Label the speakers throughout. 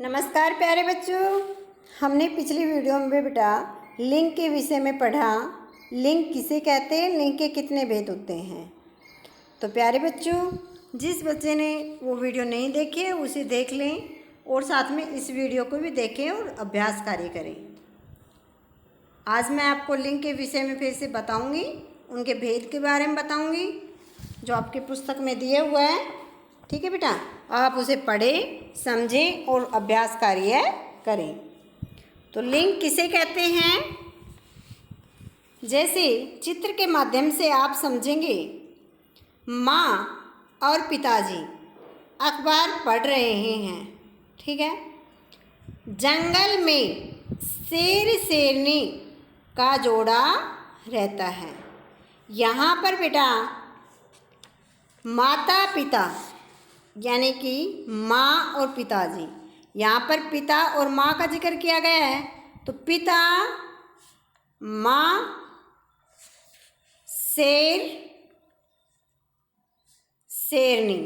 Speaker 1: नमस्कार प्यारे बच्चों। हमने पिछली वीडियो में बेटा लिंग के विषय में पढ़ा। लिंग किसे कहते हैं, लिंग के कितने भेद होते हैं। तो प्यारे बच्चों, जिस बच्चे ने वो वीडियो नहीं देखी है उसे देख लें और साथ में इस वीडियो को भी देखें और अभ्यास कार्य करें। आज मैं आपको लिंग के विषय में फिर से बताऊंगी, उनके भेद के बारे में बताऊंगी जो आपकी पुस्तक में दिए हुए हैं। ठीक है बेटा, आप उसे पढ़ें, समझें और अभ्यास कार्य करें। तो लिंग किसे कहते हैं, जैसे चित्र के माध्यम से आप समझेंगे। माँ और पिताजी अखबार पढ़ रहे हैं। ठीक है। जंगल में शेर शेरनी का जोड़ा रहता है। यहाँ पर बेटा माता पिता यानी कि माँ और पिताजी, यहाँ पर पिता और माँ का जिक्र किया गया है। तो पिता, माँ, शेर, शेरनी।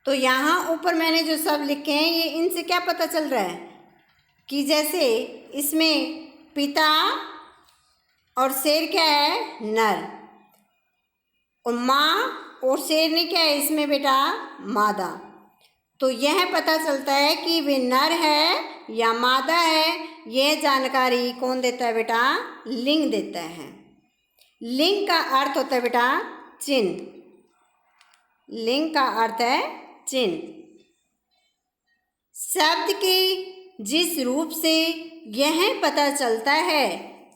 Speaker 1: तो यहाँ ऊपर मैंने जो सब लिखे हैं ये इनसे क्या पता चल रहा है कि जैसे इसमें पिता और शेर क्या है, नर, और माँ और शेरनी क्या है इसमें बेटा, मादा। तो यह पता चलता है कि वे नर है या मादा है। यह जानकारी कौन देता है बेटा, लिंग देता है। लिंग का अर्थ होता है बेटा चिन्ह। लिंग का अर्थ है चिन्ह। शब्द के जिस रूप से यह पता चलता है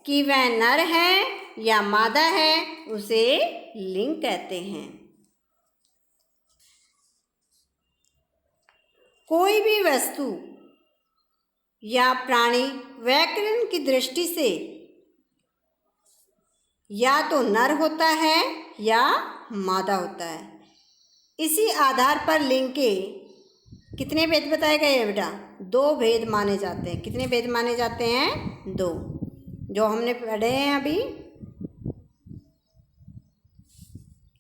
Speaker 1: कि वह नर है या मादा है उसे लिंग कहते हैं। कोई भी वस्तु या प्राणी व्याकरण की दृष्टि से या तो नर होता है या मादा होता है। इसी आधार पर लिंग के कितने भेद बताए गए हैं बेटा, दो भेद माने जाते हैं। कितने भेद माने जाते हैं, दो, जो हमने पढ़े हैं अभी।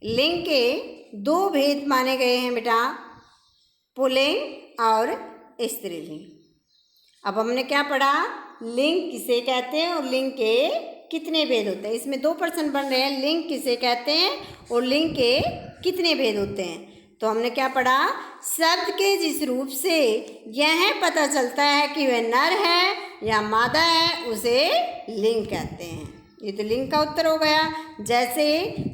Speaker 1: लिंग के दो भेद माने गए हैं बेटा, पुल्लिंग और स्त्रीलिंग। अब हमने क्या पढ़ा, लिंग किसे कहते हैं और लिंग के कितने भेद होते हैं। इसमें दो प्रश्न बन रहे हैं, लिंग किसे कहते हैं और लिंग के कितने भेद होते हैं। तो हमने क्या पढ़ा, शब्द के जिस रूप से यह पता चलता है कि वह नर है या मादा है उसे लिंग कहते हैं। ये तो लिंग का उत्तर हो गया। जैसे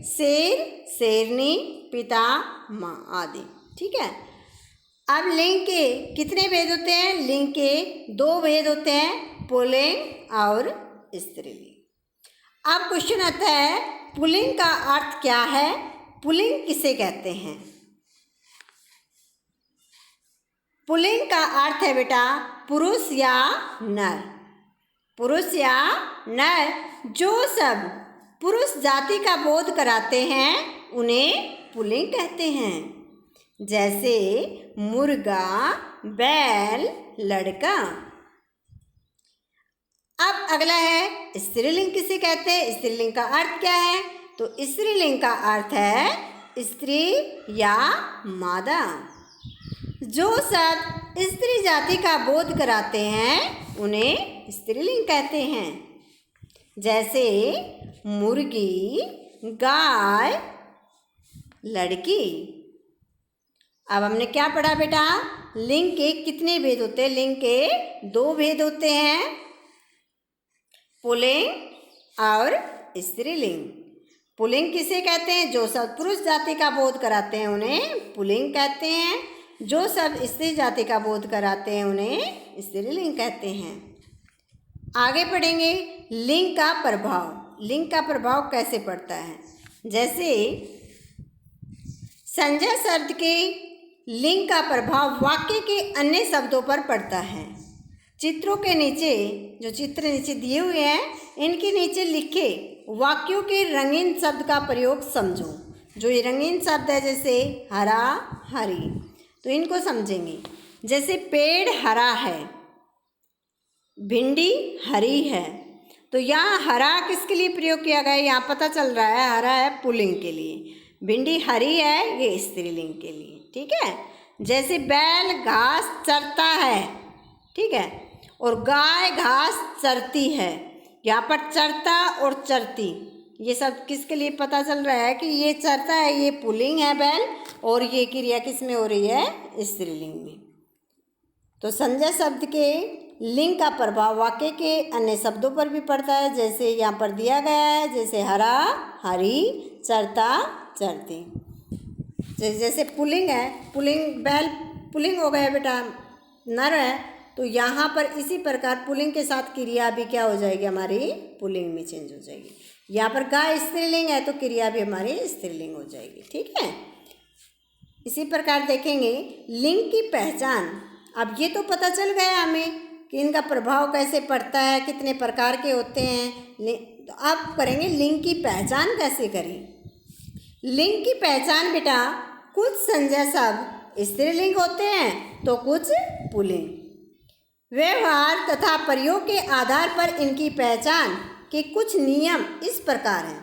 Speaker 1: शेर, शेरनी, पिता, माँ आदि। ठीक है। अब लिंग के कितने भेद होते हैं, लिंग के दो भेद होते हैं, पुल्लिंग और स्त्रीलिंग। अब क्वेश्चन आता है, पुल्लिंग का अर्थ क्या है, पुल्लिंग किसे कहते हैं। पुल्लिंग का अर्थ है बेटा पुरुष या नर। पुरुष या नर जो सब पुरुष जाति का बोध कराते हैं उन्हें पुल्लिंग कहते हैं। जैसे मुर्गा, बैल, लड़का। अब अगला है स्त्रीलिंग किसे कहते हैं। स्त्रीलिंग का अर्थ क्या है, तो स्त्रीलिंग का अर्थ है स्त्री या मादा। जो सब स्त्री जाति का बोध कराते हैं उन्हें स्त्रीलिंग कहते हैं। जैसे मुर्गी, गाय, लड़की। अब हमने क्या पढ़ा बेटा, लिंग के कितने भेद होते हैं। लिंग के दो भेद होते हैं, पुल्लिंग और स्त्रीलिंग। पुल्लिंग किसे कहते हैं, जो सब पुरुष जाति का बोध कराते हैं उन्हें पुल्लिंग कहते हैं। जो सब स्त्री जाति का बोध कराते हैं उन्हें स्त्रीलिंग कहते हैं। आगे पढ़ेंगे लिंग का प्रभाव। लिंग का प्रभाव कैसे पड़ता है। जैसे संज्ञा शब्द के लिंग का प्रभाव वाक्य के अन्य शब्दों पर पड़ता है। चित्रों के नीचे, जो चित्र नीचे दिए हुए हैं इनके नीचे लिखे वाक्यों के रंगीन शब्द का प्रयोग समझो। जो ये रंगीन शब्द है जैसे हरा, हरी, तो इनको समझेंगे। जैसे पेड़ हरा है, भिंडी हरी है, तो यहाँ हरा किसके लिए प्रयोग किया गया है, यहाँ पता चल रहा है हरा है पुल्लिंग के लिए। भिंडी हरी है, ये स्त्रीलिंग के लिए, ठीक है। जैसे बैल घास चरता है, ठीक है, और गाय घास चरती है। यहाँ पर चरता और चरती ये सब किसके लिए पता चल रहा है कि ये चरता है, ये पुल्लिंग है बैल, और ये क्रिया किस में हो रही है, स्त्रीलिंग में। तो संज्ञा शब्द के लिंग का प्रभाव वाक्य के अन्य शब्दों पर भी पड़ता है, जैसे यहाँ पर दिया गया है, जैसे हरा हरी, चरता चरती। जैसे पुल्लिंग है, पुल्लिंग बैल पुल्लिंग हो गया बेटा, नर है, तो यहाँ पर इसी प्रकार पुल्लिंग के साथ क्रिया भी क्या हो जाएगी, हमारी पुल्लिंग में चेंज हो जाएगी। यहाँ पर गाय स्त्रीलिंग है तो क्रिया भी हमारी स्त्रीलिंग हो जाएगी, ठीक है। इसी प्रकार देखेंगे लिंग की पहचान। अब ये तो पता चल गया हमें कि इनका प्रभाव कैसे पड़ता है, कितने प्रकार के होते हैं। तो अब करेंगे लिंग की पहचान कैसे करें। लिंग की पहचान बेटा, कुछ संज्ञा शब्द स्त्रीलिंग होते हैं तो कुछ पुल्लिंग। व्यवहार तथा प्रयोग के आधार पर इनकी पहचान के कुछ नियम इस प्रकार हैं।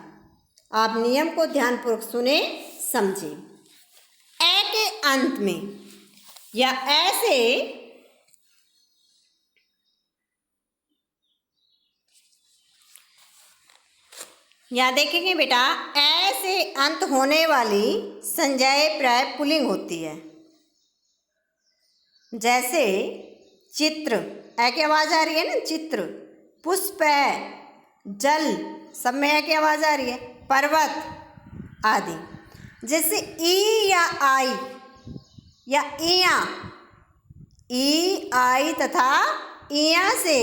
Speaker 1: आप नियम को ध्यानपूर्वक सुने, समझें। ए के अंत में या ऐसे यहाँ देखेंगे बेटा, ऐसे अंत होने वाली संज्ञाएं प्राय पुल्लिंग होती है। जैसे चित्र, ऐ की आवाज आ रही है ना, चित्र। पुष्प है, जल, सब में ऐ की आवाज आ रही है, पर्वत आदि। जैसे ई या आई या इया, ई आई तथा इया से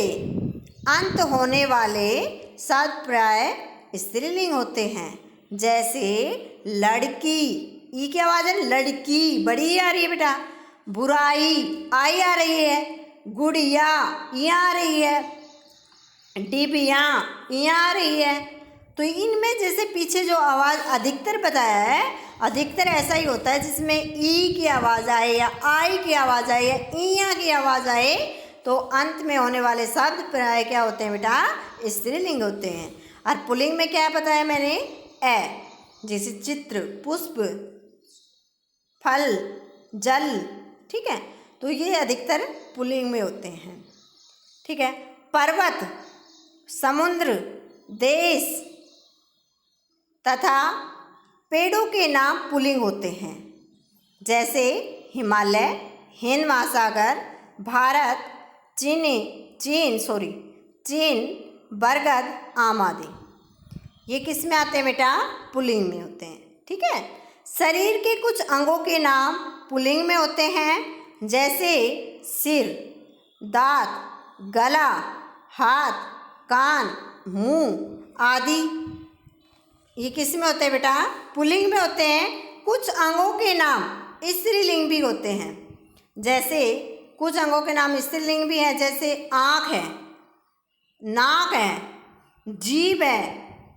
Speaker 1: अंत होने वाले शब्द प्राय स्त्रीलिंग होते हैं। जैसे लड़की, ई की आवाज है, लड़की बड़ी आ रही है बेटा। बुराई, आई आ रही है। गुड़िया, इया आ रही है। डिबिया, इया आ रही है। तो इनमें जैसे पीछे जो आवाज़ अधिकतर बताया है, अधिकतर ऐसा ही होता है जिसमें ई की आवाज़ आए या आई की आवाज़ आए या इया की आवाज़ आए, तो अंत में होने वाले शब्द प्राय क्या होते हैं बेटा, स्त्रीलिंग होते हैं। और पुल्लिंग में क्या बताया मैंने, ए, जैसे चित्र, पुष्प, फल, जल, ठीक है, तो ये अधिकतर पुल्लिंग में होते हैं, ठीक है। पर्वत, समुद्र, देश तथा पेड़ों के नाम पुल्लिंग होते हैं। जैसे हिमालय, हिंद महासागर, भारत, चीन, बरगद, आम आदि। ये किस में आते हैं बेटा, पुल्लिंग में होते हैं, ठीक है। शरीर के कुछ अंगों के नाम पुल्लिंग में होते हैं। जैसे सिर, दांत, गला, हाथ, कान, मुंह आदि। ये किस में होते हैं बेटा, पुल्लिंग में होते हैं। कुछ अंगों के नाम स्त्रीलिंग भी होते हैं। जैसे कुछ अंगों के नाम स्त्रीलिंग भी हैं, जैसे आँख है, नाक है, जीभ है,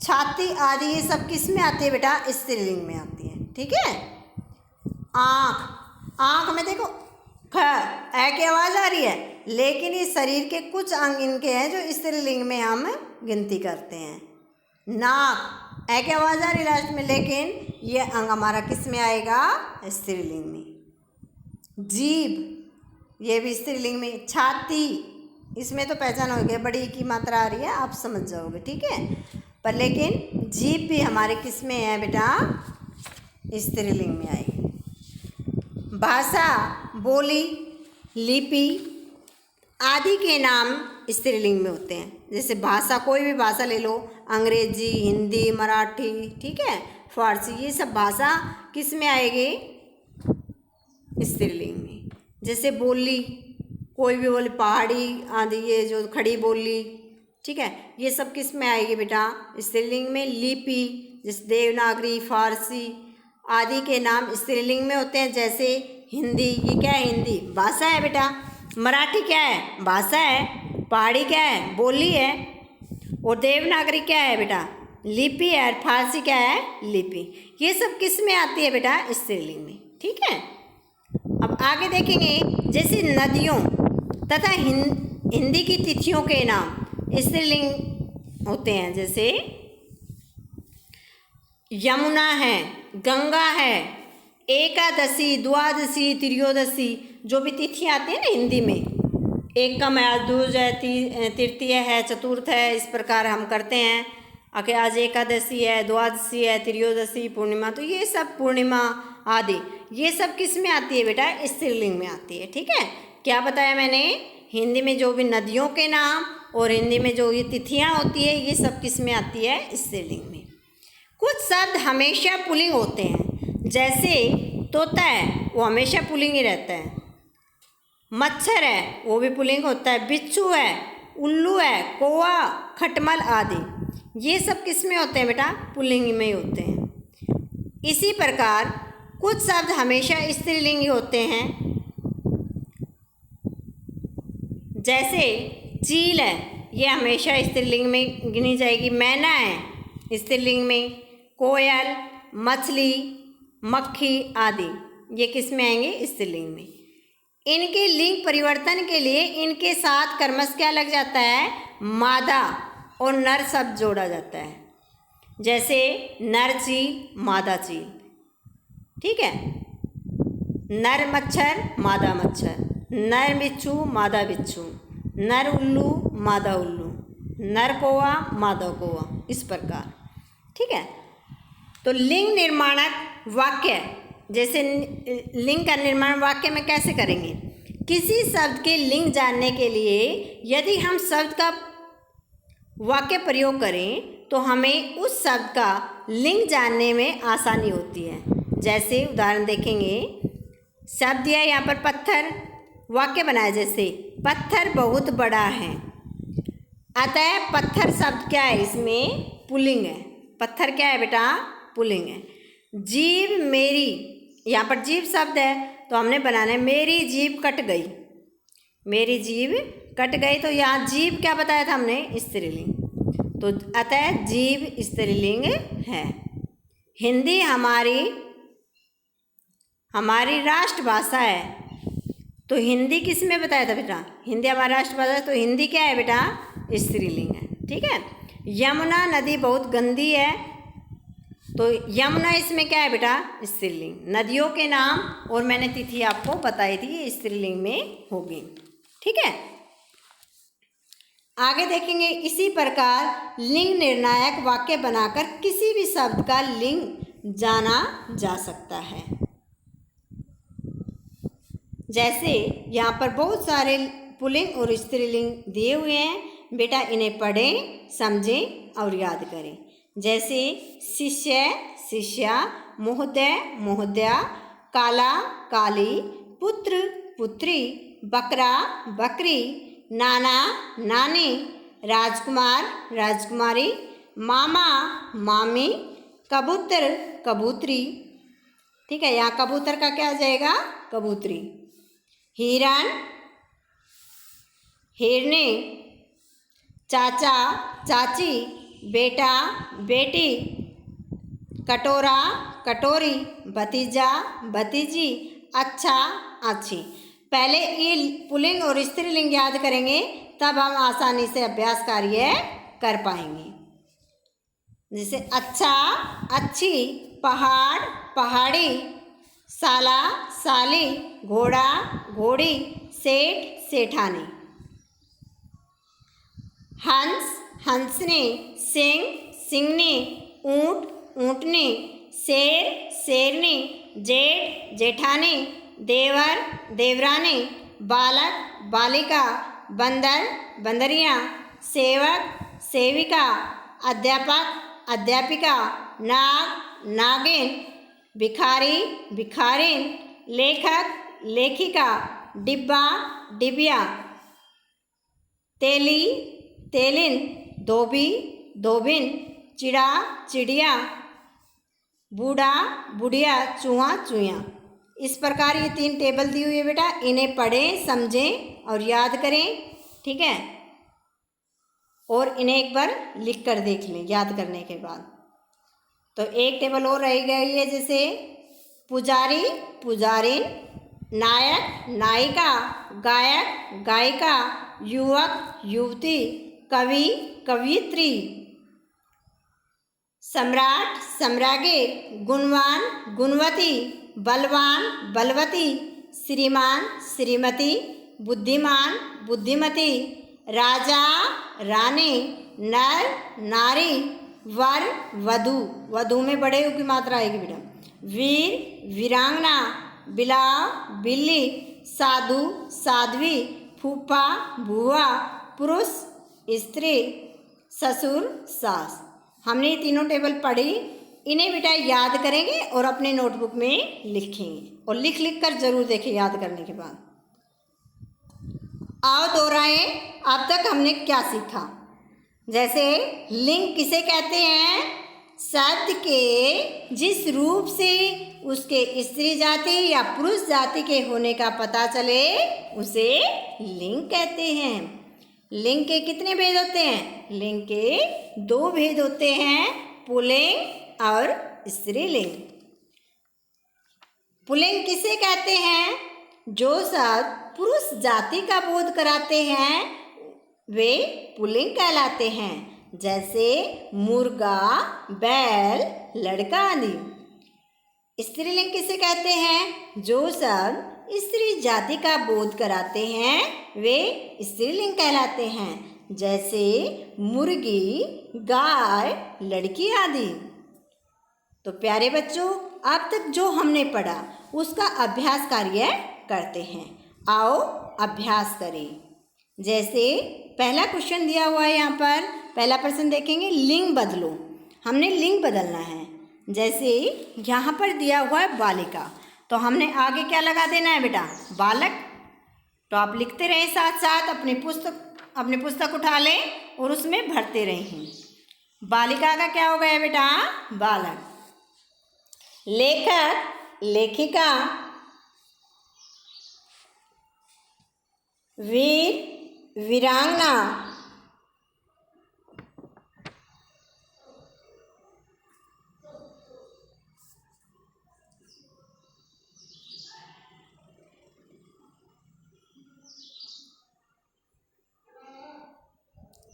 Speaker 1: छाती आदि। ये सब किस में आती है बेटा, स्त्रीलिंग में आती है, ठीक है। आँख में देखो ऐ की आवाज़ आ रही है, लेकिन इस शरीर के कुछ अंग इनके हैं जो स्त्रीलिंग में हम गिनती करते हैं। नाक, ऐ की आवाज़ आ रही है लास्ट में, लेकिन ये अंग हमारा किस में आएगा, स्त्रीलिंग में। जीभ, ये भी स्त्रीलिंग में। छाती, इसमें तो पहचान हो गई, बड़ी की मात्रा आ रही है, आप समझ जाओगे, ठीक है। पर लेकिन जीभ भी हमारे किस में है बेटा, स्त्रीलिंग में आएगी। भाषा, बोली, लिपि आदि के नाम स्त्रीलिंग में होते हैं। जैसे भाषा, कोई भी भाषा ले लो, अंग्रेजी, हिंदी, मराठी, ठीक है, फारसी, ये सब भाषा किस में आएगी, स्त्रीलिंग में। जैसे बोली, कोई भी बोली, पहाड़ी आदि, ये जो खड़ी बोली, ठीक है, ये सब किस में आएगी बेटा, स्त्रीलिंग में। लिपि, जैसे देवनागरी, फारसी आदि के नाम स्त्रीलिंग में होते हैं। जैसे हिंदी, ये क्या है, हिंदी भाषा है बेटा। मराठी क्या है, भाषा है। पहाड़ी क्या है, बोली है। और देवनागरी क्या है बेटा, लिपि है। और फारसी क्या है, लिपि। ये सब किस में आती है बेटा, स्त्रीलिंग में, ठीक है। अब आगे देखेंगे, जैसे नदियों तथा हिंदी की तिथियों के नाम स्त्रीलिंग होते हैं। जैसे यमुना है, गंगा है, एकादशी, द्वादशी, त्रियोदशी, जो भी तिथि आती है ना हिंदी में, एकम है, दूज है, तृतीय है, चतुर्थ है, इस प्रकार हम करते हैं। आगे आज एकादशी है, द्वादशी है, त्रियोदशी, पूर्णिमा, तो ये सब पूर्णिमा आदि ये सब किस में आती है बेटा? स्त्रीलिंग में आती है। ठीक है, क्या बताया मैंने? हिंदी में जो भी नदियों के नाम और हिंदी में जो ये तिथियाँ होती है ये सब किस में आती है? स्त्रीलिंग में। कुछ शब्द हमेशा पुल्लिंग होते हैं, जैसे तोता है वो हमेशा पुल्लिंग ही रहता है, मच्छर है वो भी पुल्लिंग होता है, बिच्छू है, उल्लू है, कौवा, खटमल आदि ये सब किस में होते हैं बेटा? पुल्लिंग में ही होते हैं। इसी प्रकार कुछ शब्द हमेशा स्त्रीलिंग ही होते हैं, जैसे चील है ये हमेशा स्त्रीलिंग में गिनी जाएगी, मैना है स्त्रीलिंग में, कोयल, मछली, मक्खी आदि ये किस में आएंगे? स्त्रीलिंग में। इनके लिंग परिवर्तन के लिए इनके साथ कर्मश क्या लग जाता है? मादा और नर शब्द जोड़ा जाता है, जैसे नर चील, मादा चील। ठीक है, नर मच्छर, मादा मच्छर, नर बिच्छू, मादा बिच्छू, नर उल्लू, मादा उल्लू, नर कौवा, मादा कौवा, इस प्रकार। ठीक है, तो लिंग निर्माणक वाक्य, जैसे लिंग का निर्माण वाक्य में कैसे करेंगे? किसी शब्द के लिंग जानने के लिए यदि हम शब्द का वाक्य प्रयोग करें तो हमें उस शब्द का लिंग जानने में आसानी होती है। जैसे उदाहरण देखेंगे, शब्द दिया यहाँ पर पत्थर, वाक्य बनाया जैसे पत्थर बहुत बड़ा है, अतः पत्थर शब्द क्या है? इसमें पुल्लिंग है। पत्थर क्या है बेटा? पुल्लिंग है। जीभ मेरी, यहाँ पर जीभ शब्द है तो हमने बनाना है मेरी जीभ कट गई, मेरी जीभ कट गई, तो यहाँ जीभ क्या बताया था हमने? स्त्रीलिंग, तो अतः जीभ स्त्रीलिंग है। हिंदी हमारी राष्ट्रभाषा है, तो हिंदी किस में बताया था बेटा? हिंदी हमारी राष्ट्रभाषा है, तो हिंदी क्या है बेटा? स्त्रीलिंग है। ठीक है, यमुना नदी बहुत गंदी है, तो यमुना इसमें क्या है बेटा? स्त्रीलिंग। नदियों के नाम और मैंने तिथि आपको बताई थी, ये स्त्रीलिंग में होगी। ठीक है, आगे देखेंगे। इसी प्रकार लिंग निर्णायक वाक्य बनाकर किसी भी शब्द का लिंग जाना जा सकता है। जैसे यहाँ पर बहुत सारे पुल्लिंग और स्त्रीलिंग दिए हुए हैं, बेटा इन्हें पढ़ें, समझें और याद करें। जैसे शिष्य, शिष्या, महोदय, महोदया, काला, काली, पुत्र, पुत्री, बकरा, बकरी, नाना, नानी, राजकुमार, राजकुमारी, मामा, मामी, कबूतर, कबूतरी। ठीक है, यहाँ कबूतर का क्या आ जाएगा? कबूतरी। हिरण, हिरनी, चाचा, चाची, बेटा, बेटी, कटोरा, कटोरी, भतीजा, भतीजी, अच्छा, अच्छी। पहले ये पुल्लिंग और स्त्रीलिंग याद करेंगे, तब हम आसानी से अभ्यास कार्य कर पाएंगे। जैसे अच्छा, अच्छी, पहाड़, पहाड़ी, साला, साली, घोड़ा, घोड़ी, सेठ, सेठानी। हंस, हंसनी, सिंह, सिंहनी, ऊँट, ऊँटनी, शेर, शेरनी, जेठ, जेठानी, देवर, देवरानी, बालक, बालिका, बंदर, बंदरियाँ, सेवक, सेविका, अध्यापक, अध्यापिका, नाग, नागिन, भिखारी, भिखारिन, लेखक, लेखिका, डिब्बा, डिबिया, तेली, तेलिन, धोबी, धोबिन, चिड़ा, चिड़िया, बूढ़ा, बुढ़िया, चूहा, चूहिया। इस प्रकार ये 3 टेबल दी हुई है बेटा, इन्हें पढ़ें, समझें और याद करें। ठीक है, और इन्हें एक बार लिख कर देख लें याद करने के बाद। तो एक टेबल और रह गई है, जैसे पुजारी, पुजारिन, नायक, नायिका, गायक, गायिका, युवक, युवती, कवि, कवियत्री, सम्राट, सम्राज्ञी, गुणवान, गुणवती, बलवान, बलवती, श्रीमान, श्रीमती, बुद्धिमान, बुद्धिमती, राजा, रानी, नर, नारी, वर, वधू, वधू में बड़े ऊ की मात्रा आएगी बेटा, वीर, वीरांगना, बिलाव, बिल्ली, साधु, साध्वी, फूफा, बुआ, पुरुष, स्त्री, ससुर, सास। हमने ये तीनों टेबल पढ़ी, इन्हें बेटा याद करेंगे और अपने नोटबुक में लिखेंगे और लिख लिख कर जरूर देखें याद करने के बाद। आओ दोहराएं, अब तक हमने क्या सीखा। जैसे लिंग किसे कहते हैं? शब्द के जिस रूप से उसके स्त्री जाति या पुरुष जाति के होने का पता चले उसे लिंग कहते हैं। लिंग के कितने भेद होते हैं? लिंग के 2 भेद होते हैं, पुल्लिंग और स्त्रीलिंग। पुल्लिंग किसे कहते हैं? जो शब्द पुरुष जाति का बोध कराते हैं वे पुल्लिंग कहलाते हैं, जैसे मुर्गा, बैल, लड़का आदि। स्त्रीलिंग किसे कहते हैं? जो शब्द स्त्री जाति का बोध कराते हैं वे स्त्रीलिंग कहलाते हैं, जैसे मुर्गी, गाय, लड़की आदि। तो प्यारे बच्चों, अब तक जो हमने पढ़ा उसका अभ्यास कार्य करते हैं। आओ अभ्यास करें। जैसे पहला क्वेश्चन दिया हुआ है, यहाँ पर पहला प्रश्न देखेंगे, लिंग बदलो। हमने लिंग बदलना है। जैसे यहाँ पर दिया हुआ है बालिका, तो हमने आगे क्या लगा देना है बेटा? बालक। तो आप लिखते रहें साथ साथ, अपनी पुस्तक उठा लें और उसमें भरते रहें। बालिका का क्या हो गया बेटा? बालक। लेखक, लेखिका, वीर, वीरांगना,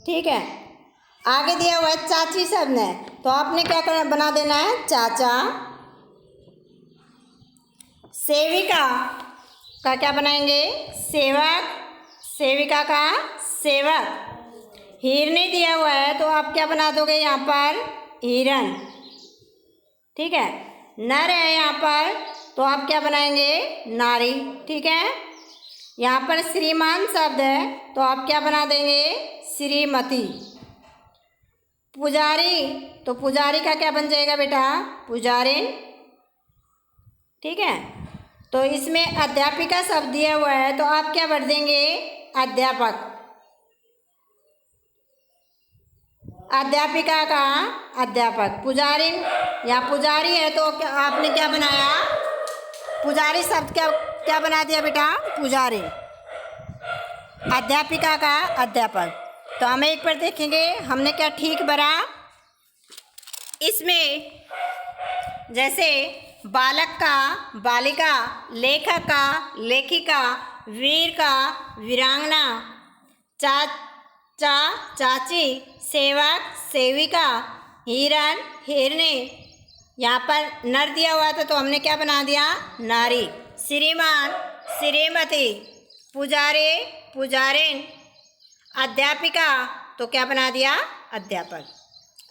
Speaker 1: ठीक है। आगे दिया हुआ है चाची शब्द है, तो आपने क्या करना, बना देना है चाचा। सेविका का क्या बनाएंगे? सेवक। सेविका का सेवक। हिरनी दिया हुआ है, तो आप क्या बना दोगे यहाँ पर? हिरन। ठीक है। नर है यहाँ पर, तो आप क्या बनाएंगे? नारी। ठीक है। यहाँ पर श्रीमान शब्द है, तो आप क्या बना देंगे? श्रीमती। पुजारी, तो पुजारी का क्या बन जाएगा बेटा? पुजारिन। ठीक है। तो इसमें अध्यापिका शब्द दिया हुआ है, तो आप क्या भर देंगे? अध्यापक। अध्यापिका का अध्यापक। पुजारिन या पुजारी है, तो आपने क्या बनाया? पुजारी शब्द क्या बना दिया बेटा? पुजारी। अध्यापिका का अध्यापक। तो हम एक पर देखेंगे हमने क्या ठीक भरा। इसमें जैसे बालक का बालिका, लेखक का लेखिका, वीर का वीरांगना, चाचा चाची, सेवक सेविका, हिरन हिरनी। यहाँ पर नर दिया हुआ था, तो हमने क्या बना दिया? नारी। श्रीमान श्रीमती, पुजारी पुजारिन, अध्यापिका, तो क्या बना दिया? अध्यापक।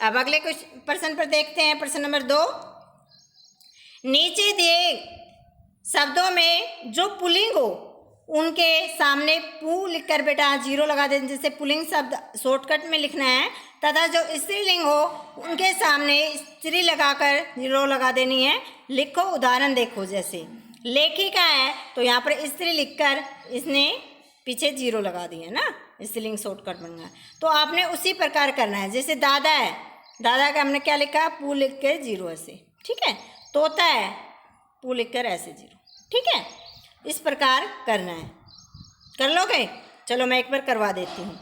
Speaker 1: अब अगले कुछ प्रश्न पर देखते हैं। प्रश्न नंबर 2। नीचे दिए शब्दों में जो पुल्लिंग हो उनके सामने पू लिखकर बेटा 0 लगा दें। जैसे पुल्लिंग शब्द शॉर्टकट में लिखना है, तथा जो स्त्रीलिंग हो उनके सामने स्त्री लगाकर 0 लगा देनी है। लिखो, उदाहरण देखो। जैसे लेखिका है, तो यहाँ पर स्त्री लिखकर इसने पीछे 0 लगा दी है ना, स्त्रीलिंग शॉर्टकट बन गया। तो आपने उसी प्रकार करना है। जैसे दादा है, दादा का हमने क्या लिखा? पू लिख के 0 ऐसे। ठीक है। तोता है, पू लिख कर ऐसे 0। ठीक है। इस प्रकार करना है। कर लोगे? चलो मैं एक बार करवा देती हूँ।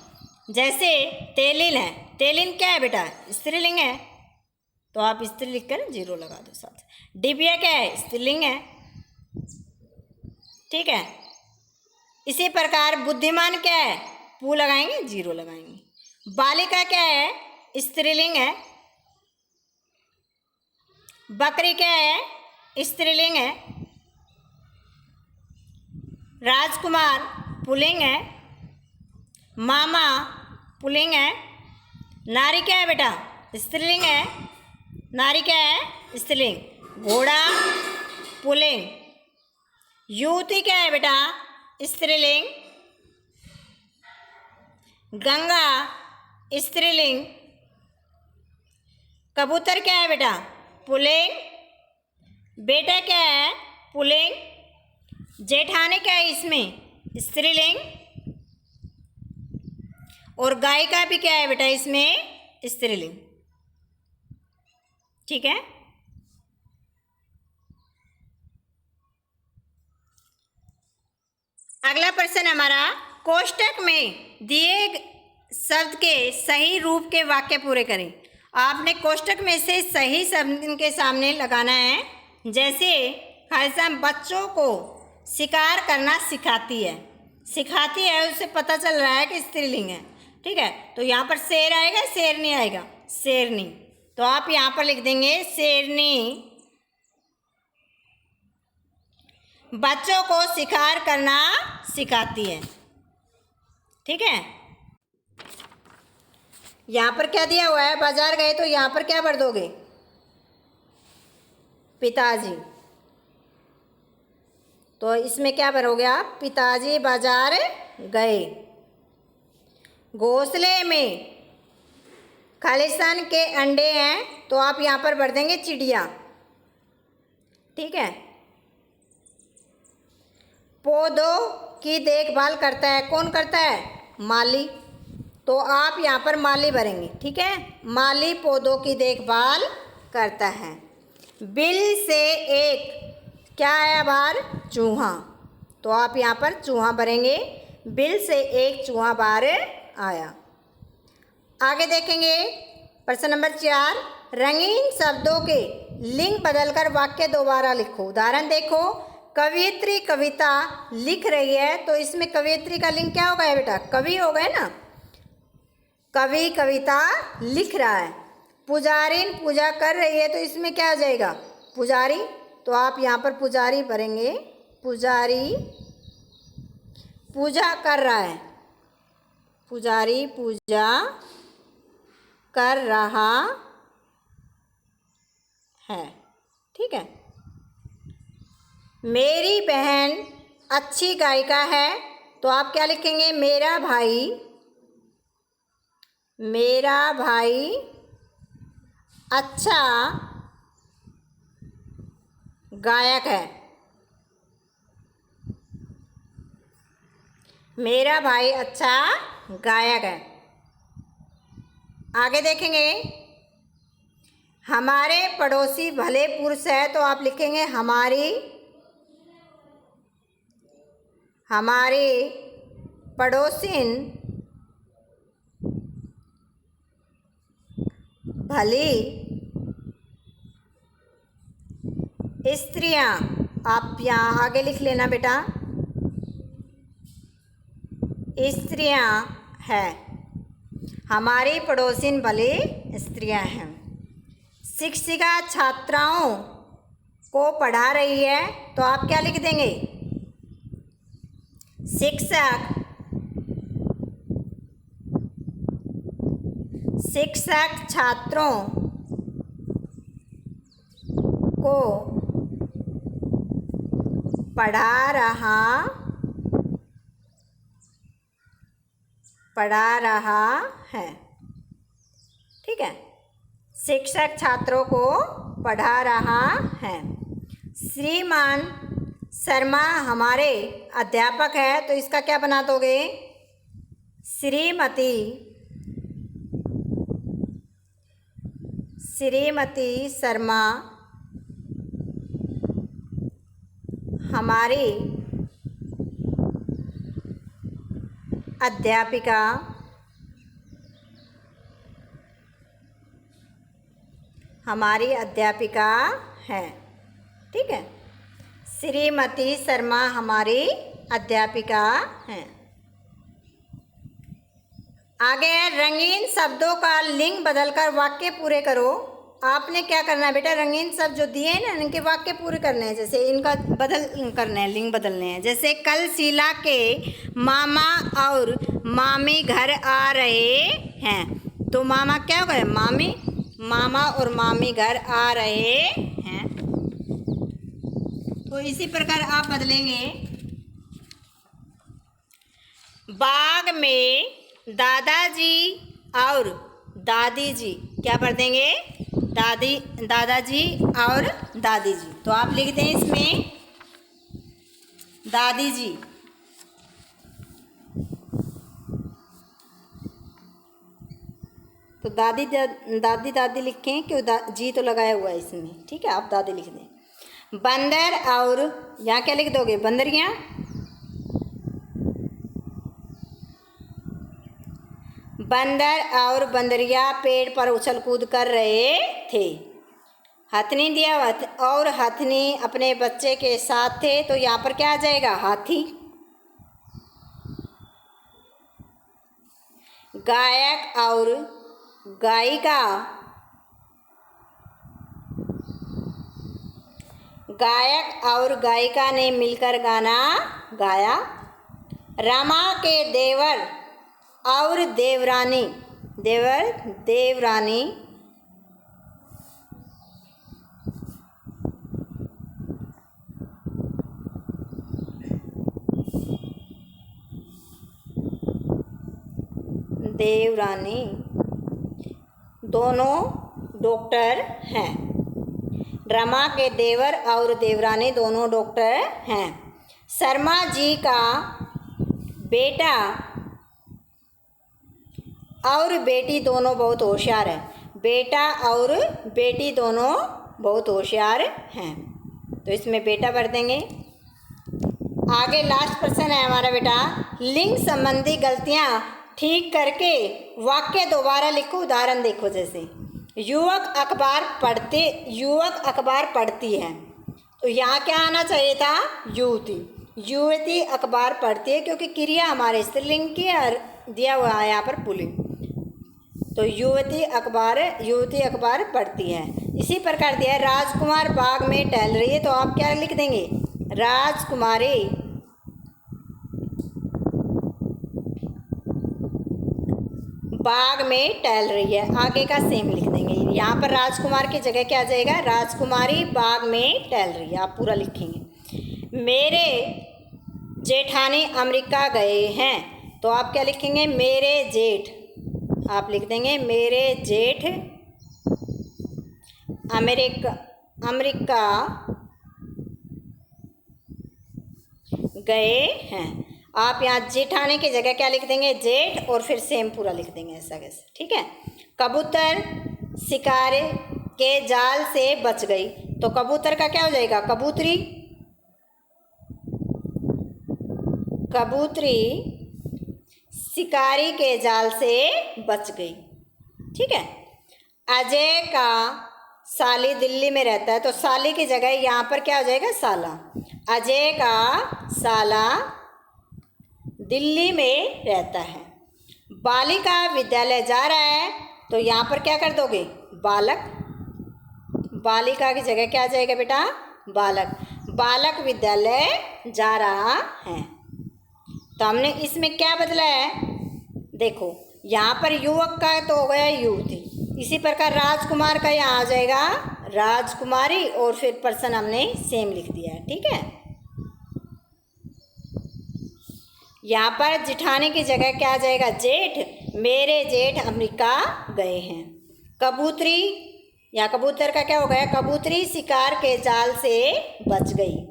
Speaker 1: जैसे तेलिन है, तेलिन क्या है बेटा? स्त्रीलिंग है, तो आप स्त्री लिखकर 0 लगा दो साथ। डिबिया क्या है? स्त्रीलिंग है। ठीक है। इसी प्रकार बुद्धिमान क्या है? पू लगाएंगे 0 लगाएंगे। बालिका क्या है? स्त्रीलिंग है। बकरी क्या है? स्त्रीलिंग है। राजकुमार पुल्लिंग है। मामा पुल्लिंग है। नारी क्या है बेटा? स्त्रीलिंग है। नारी क्या है? स्त्रीलिंग। घोड़ा पुल्लिंग। युवती क्या है बेटा? स्त्रीलिंग। गंगा स्त्रीलिंग। कबूतर क्या है बेटा? पुल्लिंग। बेटा क्या है? पुल्लिंग। जेठानी क्या है इसमें? स्त्रीलिंग। और गाय का भी क्या है बेटा इसमें? स्त्रीलिंग। ठीक है। अगला प्रश्न हमारा, कोष्टक में दिए शब्द के सही रूप के वाक्य पूरे करें। आपने कोष्टक में से सही शब्द इनके सामने लगाना है। जैसे खालिसा बच्चों को शिकार करना सिखाती है। सिखाती है, उससे पता चल रहा है कि स्त्रीलिंग है। ठीक है, तो यहाँ पर शेर आएगा, शेरनी आएगा? शेरनी। तो आप यहाँ पर लिख देंगे शेरनी बच्चों को शिकार करना सिखाती है। ठीक है। यहाँ पर क्या दिया हुआ है? बाजार गए, तो यहाँ पर क्या भर दोगे? पिताजी। तो इसमें क्या भरोगे आप? पिताजी बाजार गए। घोंसले में खालिस्तान के अंडे हैं, तो आप यहाँ पर भर देंगे चिड़िया। ठीक है। पौधों की देखभाल करता है, कौन करता है? माली। तो आप यहाँ पर माली भरेंगे। ठीक है, माली पौधों की देखभाल करता है। बिल से एक क्या आया बाहर? चूहा। तो आप यहाँ पर चूहा भरेंगे। बिल से एक चूहा बाहर आया। आगे देखेंगे प्रश्न नंबर 4, रंगीन शब्दों के लिंग बदलकर वाक्य दोबारा लिखो। उदाहरण देखो, कवियत्री कविता लिख रही है, तो इसमें कवियत्री का लिंग क्या होगा बेटा? कवि हो गए ना। कवि कविता लिख रहा है। पुजारिन पूजा कर रही है, तो इसमें क्या आ जाएगा? पुजारी। तो आप यहाँ पर पुजारी भरेंगे। पुजारी पूजा कर रहा है। पुजारी पूजा कर रहा है। ठीक है। मेरी बहन अच्छी गायिका है, तो आप क्या लिखेंगे? मेरा भाई अच्छा गायक है। मेरा भाई अच्छा गायक है। आगे देखेंगे, हमारे पड़ोसी भले पुरुष है, तो आप लिखेंगे हमारी पड़ोसिन भली स्त्रियां। आप यहाँ आगे लिख लेना बेटा, स्त्रियां है। हमारी पड़ोसिन भली स्त्रियां हैं। शिक्षिका छात्राओं को पढ़ा रही है, तो आप क्या लिख देंगे? शिक्षक छात्रों को पढ़ा रहा है। ठीक है, शिक्षक छात्रों को पढ़ा रहा है। श्रीमान शर्मा हमारे अध्यापक है, तो इसका क्या बना दोगे? श्रीमती शर्मा हमारी अध्यापिका है। ठीक है, श्रीमती शर्मा हमारी अध्यापिका हैं। आगे है, रंगीन शब्दों का लिंग बदलकर वाक्य पूरे करो। आपने क्या करना है बेटा, रंगीन शब्द जो दिए हैं ना इनके वाक्य पूरे करने हैं। जैसे इनका बदल करना है, लिंग बदलने हैं। जैसे कल शीला के मामा और मामी घर आ रहे हैं, तो मामा क्या होगा, मामी, मामा और मामी घर आ रहे हैं। तो इसी प्रकार आप बदलेंगे। बाग में दादाजी और दादी जी, क्या पढ़ देंगे, दादाजी और दादी जी। तो आप लिख दें इसमें दादी जी। तो दादी लिखें, क्यों जी तो लगाया हुआ है इसमें, ठीक है, आप दादी लिख दें। बंदर और, यहाँ क्या लिख दोगे, बंदरियाँ। बंदर और बंदरिया पेड़ पर उछल कूद कर रहे थे। हथनी दिया हुआ और हथनी अपने बच्चे के साथ थे, तो यहाँ पर क्या आ जाएगा, हाथी। गायक और गायिका, गायक और गायिका ने मिलकर गाना गाया। रमा के देवर और देवरानी, देवर देवरानी, देवरानी दोनों डॉक्टर हैं। रमा के देवर और देवरानी दोनों डॉक्टर हैं। शर्मा जी का बेटा और बेटी दोनों बहुत होशियार हैं। बेटा और बेटी दोनों बहुत होशियार हैं, तो इसमें बेटा भर देंगे। आगे लास्ट प्रश्न है हमारा बेटा, लिंग संबंधी गलतियां ठीक करके वाक्य दोबारा लिखो। उदाहरण देखो, जैसे युवक अखबार पढ़ती है, तो यहाँ क्या आना चाहिए था, युवती अखबार पढ़ती है, क्योंकि क्रिया हमारे स्त्रीलिंग की दिया हुआ है यहाँ पर पुल्लिंग। तो युवती अखबार पढ़ती है। इसी प्रकार दिया है राजकुमार बाग में टहल रही है, तो आप क्या लिख देंगे, राजकुमारी बाग में टहल रही है। आगे का सेम लिख देंगे। यहाँ पर राजकुमार की जगह क्या आ जाएगा, राजकुमारी बाग में टहल रही है, आप पूरा लिखेंगे। मेरे जेठानी अमेरिका गए हैं, तो आप क्या लिखेंगे, मेरे जेठ, आप लिख देंगे मेरे जेठ अमेरिका गए हैं। आप यहाँ जेठानी की जगह क्या लिख देंगे, जेठ, और फिर सेम पूरा लिख देंगे ऐसा कैसे, ठीक है। कबूतर शिकार के जाल से बच गई, तो कबूतर का क्या हो जाएगा, कबूतरी शिकारी के जाल से बच गई, ठीक है। अजय का साली दिल्ली में रहता है, तो साली की जगह यहाँ पर क्या हो जाएगा, साला। अजय का साला दिल्ली में रहता है। बालिका विद्यालय जा रहा है, तो यहाँ पर क्या कर दोगे, बालक। बालिका की जगह क्या आ जाएगा बेटा, बालक। बालक विद्यालय जा रहा है। तो हमने इसमें क्या बदला है, देखो यहाँ पर युवक का तो हो गया युवती, इसी प्रकार राजकुमार का यहाँ आ जाएगा राजकुमारी, और फिर पर्सन हमने सेम लिख दिया है, ठीक है। यहाँ पर जिठाने की जगह क्या आ जाएगा, जेठ। मेरे जेठ अमेरिका गए हैं। कबूतरी, या कबूतर का क्या हो गया, कबूतरी शिकार के जाल से बच गई।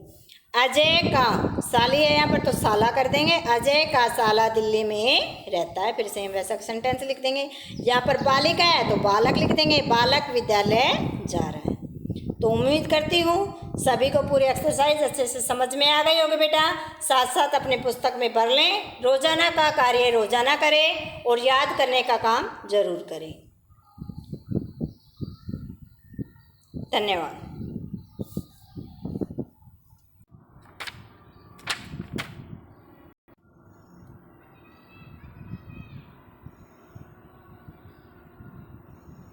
Speaker 1: अजय का साली है यहाँ पर, तो साला कर देंगे। अजय का साला दिल्ली में रहता है, फिर सेम वैसा सेंटेंस लिख देंगे। यहाँ पर बालिका है तो बालक लिख देंगे, बालक विद्यालय जा रहा है। तो उम्मीद करती हूँ सभी को पूरी एक्सरसाइज अच्छे से समझ में आ गई होगी बेटा। साथ साथ अपने पुस्तक में भर लें। रोजाना का कार्य रोजाना करें और याद करने का काम जरूर करें। धन्यवाद।